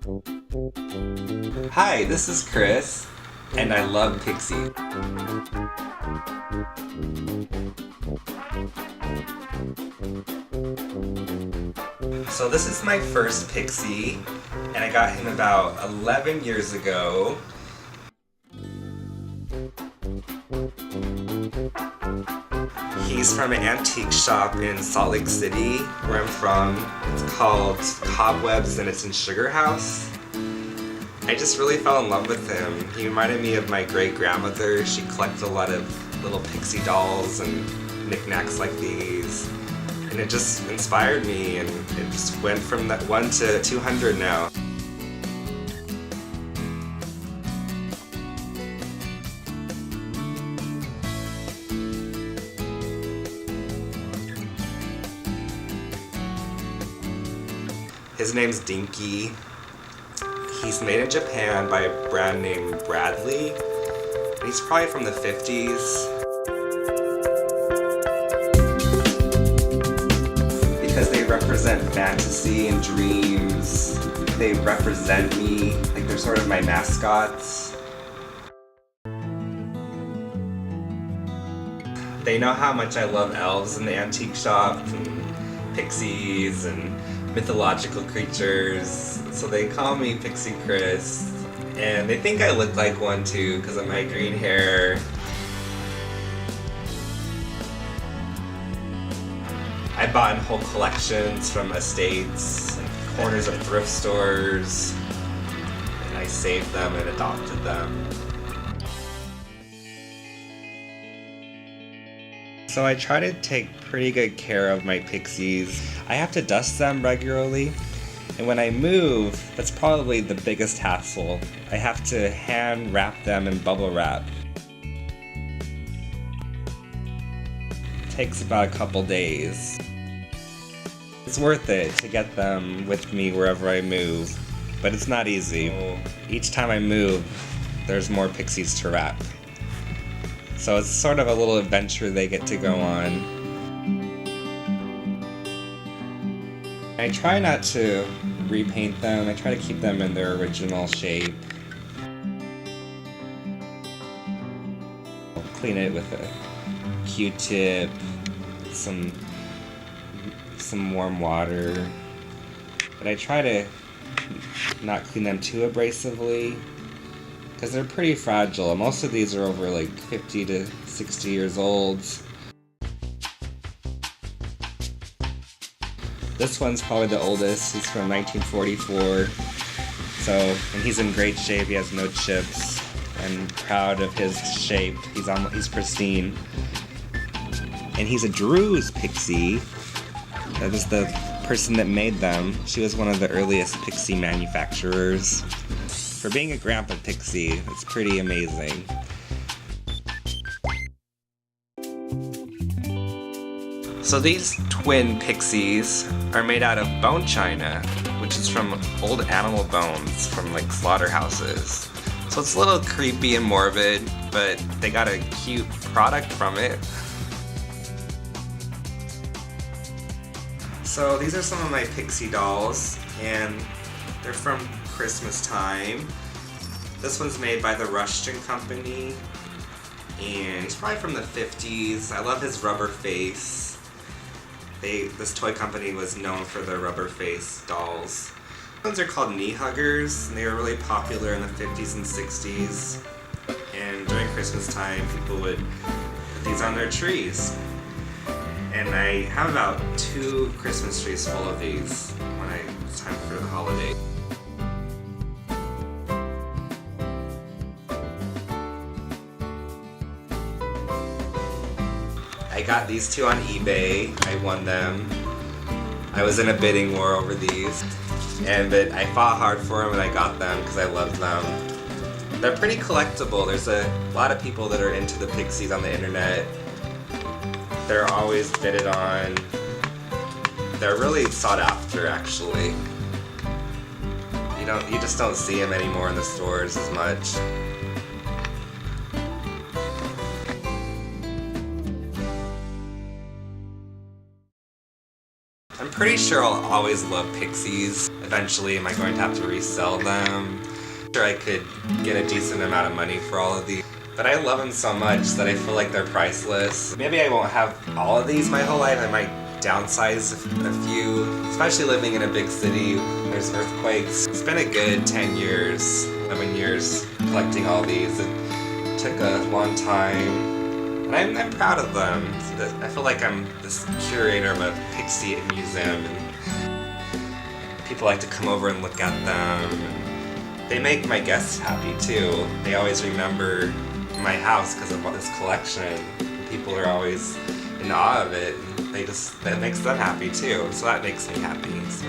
Hi, this is Chris, and I love Pixie. So this is my first Pixie, and I got him about 11 years ago. He's from an antique shop in Salt Lake City, where I'm from. It's called Cobwebs, and it's in Sugar House. I just really fell in love with him. He reminded me of my great-grandmother. She collected a lot of little pixie dolls and knickknacks like these. And it just inspired me, and it just went from that 1 to 200 now. His name's Dinky. He's made in Japan by a brand named Bradley. He's probably from the 50s. Because they represent fantasy and dreams. They represent me, like they're sort of my mascots. They know how much I love elves in the antique shop, and pixies, and mythological creatures, so they call me Pixie Chris, and they think I look like one too because of my green hair. I bought in whole collections from estates and corners of thrift stores, and I saved them and adopted them. So I try to take pretty good care of my pixies. I have to dust them regularly, and when I move, that's probably the biggest hassle. I have to hand wrap them in bubble wrap. It takes about a couple days. It's worth it to get them with me wherever I move, but it's not easy. Each time I move, there's more pixies to wrap. So it's sort of a little adventure they get to go on. I try not to repaint them. I try to keep them in their original shape. I'll clean it with a Q-tip, some warm water. But I try to not clean them too abrasively, because they're pretty fragile. Most of these are over like 50 to 60 years old. This one's probably the oldest. He's from 1944. And he's in great shape. He has no chips. I'm proud of his shape. He's pristine. And he's a Drew's Pixie. That was the person that made them. She was one of the earliest Pixie manufacturers. For being a grandpa Pixie, it's pretty amazing. So these twin pixies are made out of bone china, which is from old animal bones from like slaughterhouses. So it's a little creepy and morbid, but they got a cute product from it. So these are some of my pixie dolls, and they're from Christmas time. This one's made by the Rushton Company, and he's probably from the 50s. I love his rubber face. This toy company was known for their rubber face dolls. These ones are called knee huggers, and they were really popular in the 50s and 60s. And during Christmas time, people would put these on their trees. And I have about 2 Christmas trees full of these when it's time for the holiday. I got these 2 on eBay. I won them. I was in a bidding war over these, but I fought hard for them and I got them because I loved them. They're pretty collectible. There's a lot of people that are into the pixies on the internet. They're always bidded on. They're really sought after, actually. You just don't see them anymore in the stores as much. I'm pretty sure I'll always love pixies. Eventually, am I going to have to resell them? I'm sure I could get a decent amount of money for all of these. But I love them so much that I feel like they're priceless. Maybe I won't have all of these my whole life. I might downsize a few, especially living in a big city. There's earthquakes. It's been a good 10 years, 11 years collecting all these. It took a long time, and I'm proud of them. I feel like I'm this curator of a pixie museum, and people like to come over and look at them. They make my guests happy too. They always remember my house because of this collection. People are always in awe of it. That makes them happy too. So that makes me happy. So.